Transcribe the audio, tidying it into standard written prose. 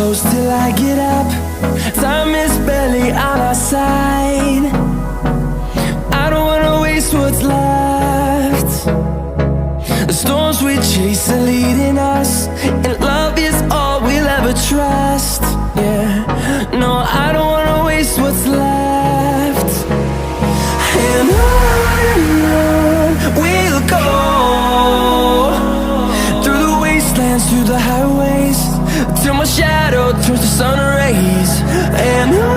close till I get up. Time is barely on our side. I don't wanna waste what's left. The storms we chase are leading us, and love is all we'll ever trust. Yeah, no, I don't wanna waste what's left. And on we'll go, through the wastelands, through the highways, till my shadow turns to sun rays. And on